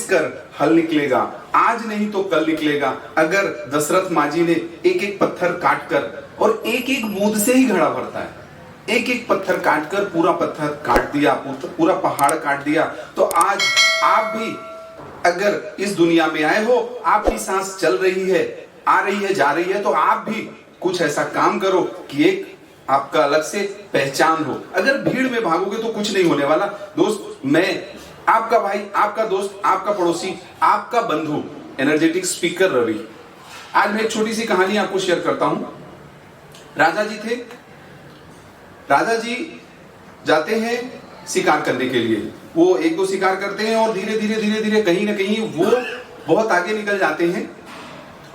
कर हल निकलेगा, आज नहीं तो कल निकलेगा। अगर दशरथ मांझी ने एक एक पत्थर काट कर, और एक एक बूंद से ही घड़ा भरता है, एक एक पत्थर काट कर पूरा पत्थर काट दिया, पूरा पहाड़ काट दिया, तो आज आप भी अगर इस दुनिया में आए हो, आपकी सांस चल रही है, आ रही है, जा रही है, तो आप भी कुछ ऐसा काम करो कि एक आपका अलग से पहचान हो। अगर भीड़ में भागोगे तो कुछ नहीं होने वाला। दोस्त, मैं आपका भाई, आपका दोस्त, आपका पड़ोसी, आपका बंधु, एनर्जेटिक स्पीकर रवि, आज मैं एक छोटी सी कहानी आपको शेयर करता हूं। राजा जी थे, राजा जी जाते हैं शिकार करने के लिए। वो एक दो शिकार करते हैं और धीरे धीरे कहीं ना कहीं वो बहुत आगे निकल जाते हैं।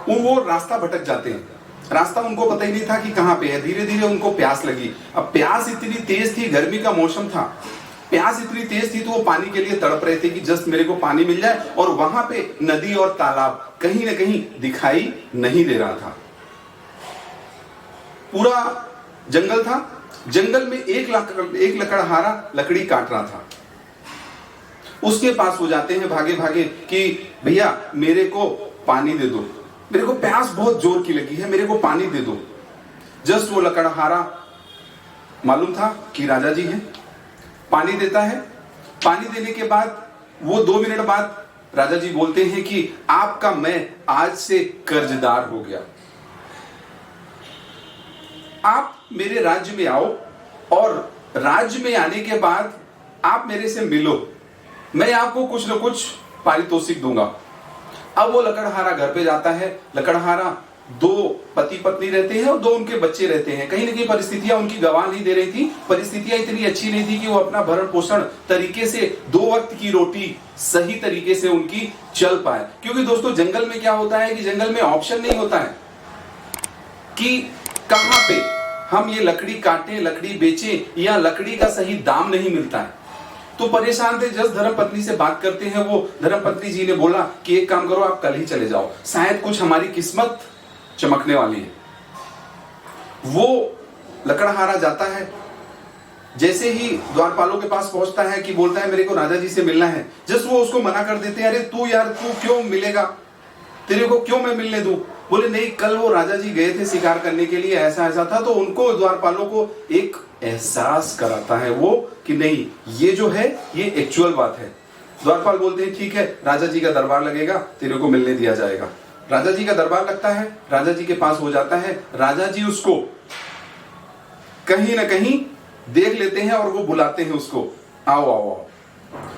वो रास्ता भटक जाते हैं, रास्ता उनको पता ही नहीं था कि कहां पे है। धीरे धीरे उनको प्यास लगी। अब प्यास इतनी तेज थी, गर्मी का मौसम था, प्यास इतनी तेज थी तो वो पानी के लिए तड़प रहे थे कि जस्ट मेरे को पानी मिल जाए। और वहां पे नदी और तालाब कहीं ना कहीं दिखाई नहीं दे रहा था। पूरा जंगल था, जंगल में एक लकड़हारा लकड़ी काट रहा था। उसके पास हो जाते हैं भागे भागे कि भैया मेरे को पानी दे दो, मेरे को प्यास बहुत जोर की लगी है, मेरे को पानी दे दो। जस्ट वो लकड़हारा मालूम था कि राजा जी हैं, पानी देता है। पानी देने के बाद वो 2 मिनट बाद राजा जी बोलते हैं कि आपका मैं आज से कर्जदार हो गया, आप मेरे राज्य में आओ और राज्य में आने के बाद आप मेरे से मिलो, मैं आपको कुछ न कुछ पारितोषिक दूंगा। अब वो लकड़हारा घर पे जाता है। लकड़हारा 2 पति पत्नी रहते हैं और 2 उनके बच्चे रहते हैं। कहीं ना कहीं परिस्थितियां उनकी गवाह नहीं दे रही थी, परिस्थितियां इतनी अच्छी नहीं थी कि वो अपना भरण पोषण तरीके से 2 वक्त की रोटी सही तरीके से उनकी चल पाए। क्योंकि दोस्तों जंगल में क्या होता है कि जंगल में ऑप्शन नहीं होता है कि कहां पे हम ये लकड़ी काटें, लकड़ी बेचें, या लकड़ी का सही दाम नहीं मिलता है। तो परेशान थे। जस्ट धर्मपत्नी से बात करते हैं, वो धर्मपत्नी जी ने बोला कि एक काम करो, आप कल ही चले जाओ, शायद कुछ हमारी किस्मत चमकने वाली है। वो लकड़हारा जाता है, जैसे ही द्वारपालों के पास पहुंचता है कि बोलता है मेरे को राजा जी से मिलना है। जस्ट वो उसको मना कर देते हैं, अरे तू यार तू क्यों मिलेगा, तेरे को क्यों मैं मिलने दूं। बोले नहीं, कल वो राजा जी गए थे शिकार करने के लिए, ऐसा ऐसा था। तो उनको द्वारपालों को एक एहसास कराता है वो कि नहीं ये जो है ये एक्चुअल बात है। द्वारपाल बोलते हैं ठीक है, राजा जी का दरबार लगेगा, तेरे को मिलने दिया जाएगा। राजा जी का दरबार लगता है, राजा जी के पास हो जाता है। राजा जी उसको कहीं ना कहीं देख लेते हैं और वो बुलाते हैं उसको, आओ आओ आओ,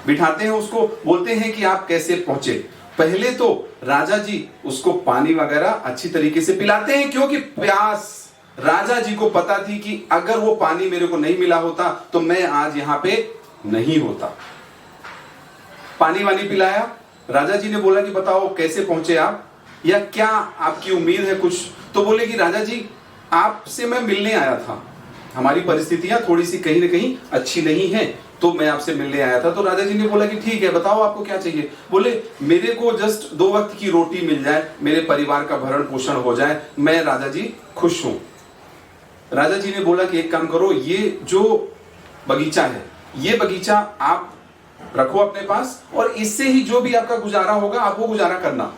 बिठाते हैं उसको, बोलते हैं कि आप कैसे पहुंचे। पहले तो राजा जी उसको पानी वगैरह अच्छी तरीके से पिलाते हैं, क्योंकि प्यास राजा जी को पता थी कि अगर वो पानी मेरे को नहीं मिला होता तो मैं आज यहां पे नहीं होता। पानी वानी पिलाया। राजा जी ने बोला कि बताओ कैसे पहुंचे आप, या क्या आपकी उम्मीद है कुछ। तो बोले कि राजा जी आपसे मैं मिलने आया था, हमारी परिस्थितियां थोड़ी सी कहीं ना कहीं अच्छी नहीं है, तो मैं आपसे मिलने आया था। तो राजा जी ने बोला कि ठीक है, बताओ आपको क्या चाहिए। बोले मेरे को जस्ट 2 वक्त की रोटी मिल जाए, मेरे परिवार का भरण पोषण हो जाए, मैं राजा जी खुश हूं। राजा जी ने बोला कि एक काम करो, ये जो बगीचा है ये बगीचा आप रखो अपने पास, और इससे ही जो भी आपका गुजारा होगा आप वो गुजारा करना।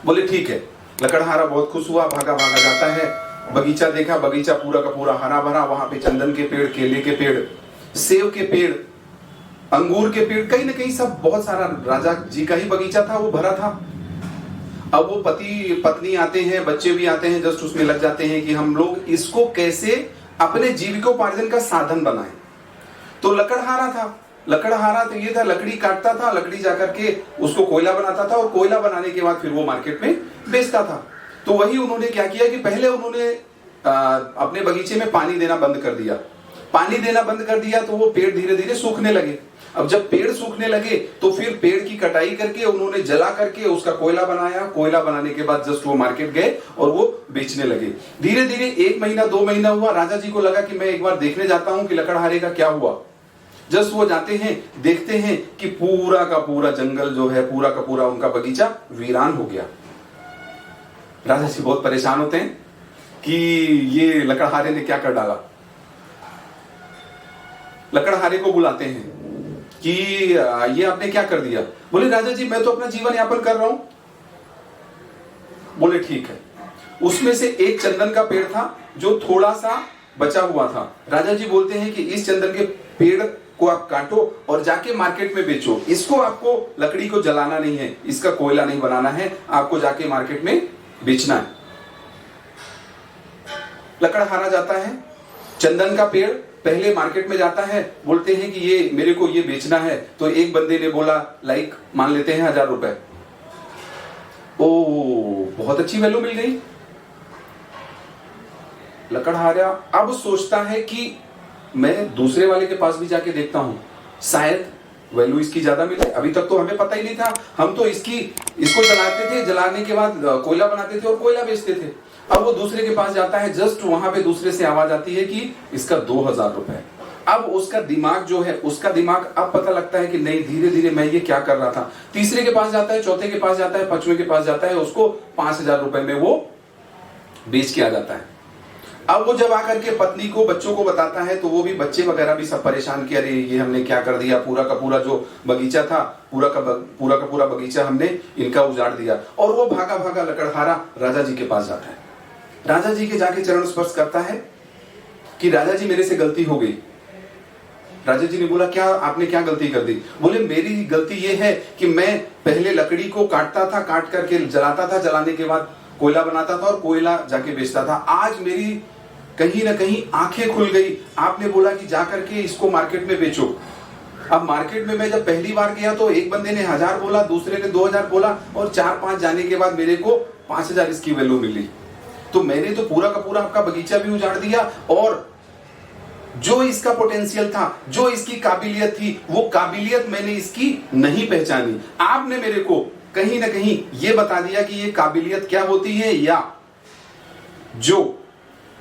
बोले ठीक है। लकड़हारा बहुत खुश हुआ, भागा भागा जाता है, बगीचा देखा, बगीचा पूरा का पूरा हरा भरा। वहां पे चंदन के पेड़, केले के पेड़, सेब के पेड़, अंगूर के पेड़, कहीं ना कहीं सब बहुत सारा राजा जी का ही बगीचा था, वो भरा था। अब वो पति पत्नी आते हैं, बच्चे भी आते हैं, जस्ट उसमें लग जाते हैं कि हम लोग इसको कैसे अपने जीविकोपार्जन का साधन बनाएं। तो लकड़हारा था, लकड़हारा तो ये था, लकड़ी काटता था, लकड़ी जाकर के उसको कोयला बनाता था, और कोयला बनाने के बाद फिर वो मार्केट में बेचता था। तो वही उन्होंने क्या किया कि पहले उन्होंने अपने बगीचे में पानी देना बंद कर दिया। पानी देना बंद कर दिया तो वो पेड़ धीरे धीरे सूखने लगे। अब जब पेड़ सूखने लगे तो फिर पेड़ की कटाई करके उन्होंने जला करके उसका कोयला बनाया। कोयला बनाने के बाद जस्ट वो मार्केट गए और वो बेचने लगे। धीरे धीरे 1 महीना 2 महीना हुआ। राजा जी को लगा कि मैं एक बार देखने जाता हूं कि लकड़हारे का क्या हुआ। जस्ट वो जाते हैं, देखते हैं कि पूरा का पूरा जंगल जो है, पूरा का पूरा उनका बगीचा वीरान हो गया। राजा जी बहुत परेशान होते हैं कि ये लकड़हारे ने क्या कर डाला। लकड़हारे को बुलाते हैं, कि ये आपने क्या कर दिया? बोले राजा जी मैं तो अपना जीवन यापन कर रहा हूं। बोले ठीक है। उसमें से एक चंदन का पेड़ था जो थोड़ा सा बचा हुआ था। राजा जी बोलते हैं कि इस चंदन के पेड़ को आप काटो और जाके मार्केट में बेचो। इसको आपको लकड़ी को जलाना नहीं है, इसका कोयला नहीं बनाना है, आपको जाके मार्केट में बेचना है। लकड़हारा जाता है, चंदन का पेड़ पहले मार्केट में जाता है, बोलते हैं कि ये मेरे को ये बेचना है। तो एक बंदे ने बोला लाइक मान लेते हैं 1000 रुपए। ओ बहुत अच्छी वैल्यू मिल गई। लकड़हारा अब सोचता है कि मैं दूसरे वाले के पास भी जाके देखता हूं, शायद वैल्यू इसकी ज्यादा मिले। अभी तक तो हमें पता ही नहीं था, हम तो इसको जलाते थे, जलाने के बाद कोयला बनाते थे और कोयला बेचते थे। अब वो दूसरे के पास जाता है, जस्ट वहां पे दूसरे से आवाज आती है कि इसका 2000 रुपए। अब उसका दिमाग जो है, उसका दिमाग अब पता लगता है कि नहीं, धीरे धीरे मैं ये क्या कर रहा था। तीसरे के पास जाता है, चौथे के पास जाता है, पांचवें के पास जाता है, उसको 5000 रुपए में वो बेच के आ जाता है। अब वो जब आकर के पत्नी को, बच्चों को बताता है तो वो भी, बच्चे वगैरह भी सब परेशान कि अरे ये हमने क्या कर दिया, पूरा का पूरा जो बगीचा था, पूरा का पूरा बगीचा हमने इनका उजाड़ दिया। और वो भागा भागा लकड़हारा राजा जी के पास जाता है। राजा जी के जाके चरण स्पर्श करता है कि राजा जी मेरे से गलती हो गई। राजा जी ने बोला क्या आपने क्या गलती कर दी? बोले मेरी गलती ये है कि मैं पहले लकड़ी को काटता था, काट करके जलाता था, जलाने के बाद कोयला बनाता था और कोयला जाके बेचता था। आज मेरी कहीं ना कहीं आंखें खुल गई। आपने बोला कि जाकर के इसको मार्केट में बेचो। अब मार्केट में मैं जब पहली बार गया तो एक बंदे ने 1000 बोला, दूसरे ने 2000 बोला और 4-5 जाने के बाद मेरे को 5000 इसकी वैल्यू मिली। तो मैंने तो पूरा का पूरा आपका बगीचा भी उजाड़ दिया और जो इसका पोटेंशियल था, जो इसकी काबिलियत थी, वो काबिलियत मैंने इसकी नहीं पहचानी। आपने मेरे को कहीं ना कहीं ये बता दिया कि ये काबिलियत क्या होती है, या जो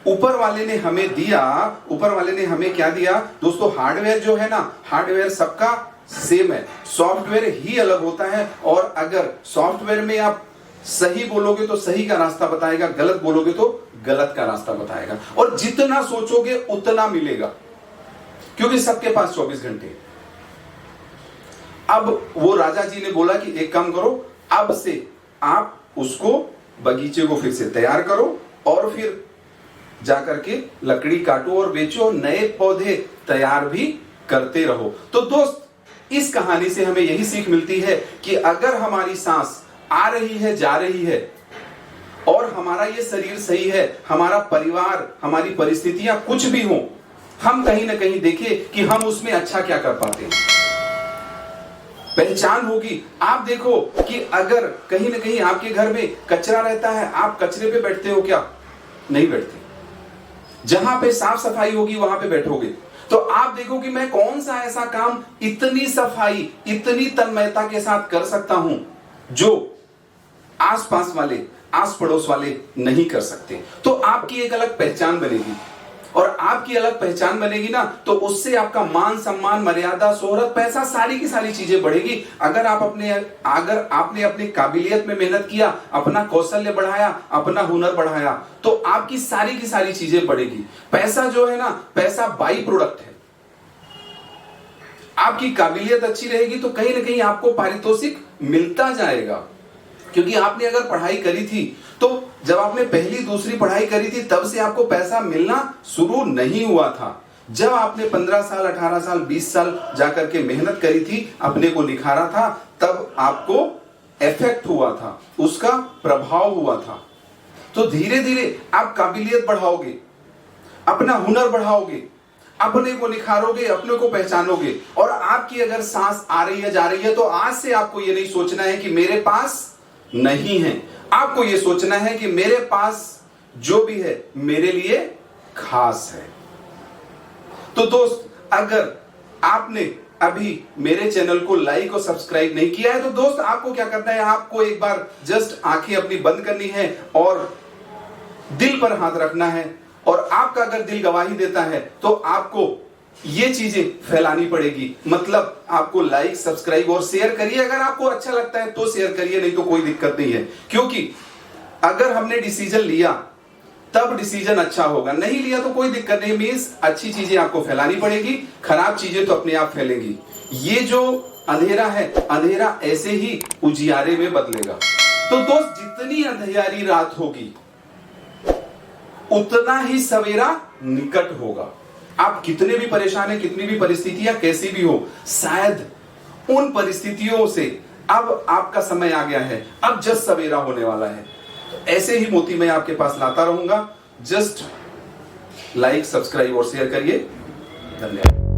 ऊपर वाले ने हमें दिया, ऊपर वाले ने हमें क्या दिया। दोस्तों हार्डवेयर जो है ना, हार्डवेयर सबका सेम है, सॉफ्टवेयर ही अलग होता है। और अगर सॉफ्टवेयर में आप सही बोलोगे तो सही का रास्ता बताएगा, गलत बोलोगे तो गलत का रास्ता बताएगा। और जितना सोचोगे उतना मिलेगा, क्योंकि सबके पास 24 घंटे। अब वो राजा जी ने बोला कि एक काम करो, अब से आप उसको बगीचे को फिर से तैयार करो और फिर जाकर के लकड़ी काटो और बेचो, नए पौधे तैयार भी करते रहो। तो दोस्त, इस कहानी से हमें यही सीख मिलती है कि अगर हमारी सांस आ रही है, जा रही है और हमारा ये शरीर सही है, हमारा परिवार, हमारी परिस्थितियां कुछ भी हो, हम कहीं ना कहीं देखें कि हम उसमें अच्छा क्या कर पाते हैं। पहचान होगी। आप देखो कि अगर कहीं ना कहीं आपके घर में कचरा रहता है, आप कचरे पे बैठते हो क्या? नहीं बैठते। जहां पे साफ सफाई होगी वहां पे बैठोगे। तो आप देखो कि मैं कौन सा ऐसा काम इतनी सफाई, इतनी तन्मयता के साथ कर सकता हूं जो आसपास वाले, आस पड़ोस वाले नहीं कर सकते। तो आपकी एक अलग पहचान बनेगी, और आपकी अलग पहचान बनेगी ना, तो उससे आपका मान सम्मान, मर्यादा, शोहरत, पैसा, सारी की सारी चीजें बढ़ेगी। अगर आपने अपनी काबिलियत में मेहनत किया, अपना कौशल्य बढ़ाया, अपना हुनर बढ़ाया, तो आपकी सारी की सारी चीजें बढ़ेगी। पैसा जो है ना, पैसा बाई प्रोडक्ट है। आपकी काबिलियत अच्छी रहेगी तो कहीं ना कहीं आपको पारितोषिक मिलता जाएगा। क्योंकि आपने अगर पढ़ाई करी थी, तो जब आपने पहली दूसरी पढ़ाई करी थी तब से आपको पैसा मिलना शुरू नहीं हुआ था। जब आपने 15 साल, 18 साल, 20 साल जाकर के मेहनत करी थी, अपने को निखारा था, तब आपको इफेक्ट हुआ था, उसका प्रभाव हुआ था। तो धीरे धीरे आप काबिलियत बढ़ाओगे, अपना हुनर बढ़ाओगे, अपने को निखारोगे, अपने को पहचानोगे। और आपकी अगर सांस आ रही है, जा रही है, तो आज से आपको ये नहीं सोचना है कि मेरे पास नहीं है। आपको ये सोचना है कि मेरे पास जो भी है मेरे लिए खास है। तो दोस्त, अगर आपने अभी मेरे चैनल को लाइक और सब्सक्राइब नहीं किया है, तो दोस्त आपको क्या करना है, आपको एक बार जस्ट आंखें अपनी बंद करनी है और दिल पर हाथ रखना है। और आपका अगर दिल गवाही देता है तो आपको ये चीजें फैलानी पड़ेगी। मतलब आपको लाइक, सब्सक्राइब और शेयर करिए। अगर आपको अच्छा लगता है तो शेयर करिए, नहीं तो कोई दिक्कत नहीं है। क्योंकि अगर हमने डिसीजन लिया तब डिसीजन अच्छा होगा। नहीं लिया तो कोई दिक्कत नहीं, मीन्स अच्छी चीजें आपको फैलानी पड़ेगी, खराब चीजें तो अपने आप फैलेंगी। ये जो अंधेरा है, अंधेरा ऐसे ही उजियारे में बदलेगा। तो दोस्त, जितनी अंधियारी रात होगी उतना ही सवेरा निकट होगा। आप कितने भी परेशान हैं, कितनी भी परिस्थितियां कैसी भी हो, शायद उन परिस्थितियों से अब आपका समय आ गया है, अब जस्ट सवेरा होने वाला है। ऐसे ही मोती मैं आपके पास लाता रहूंगा। जस्ट लाइक, सब्सक्राइब और शेयर करिए। धन्यवाद।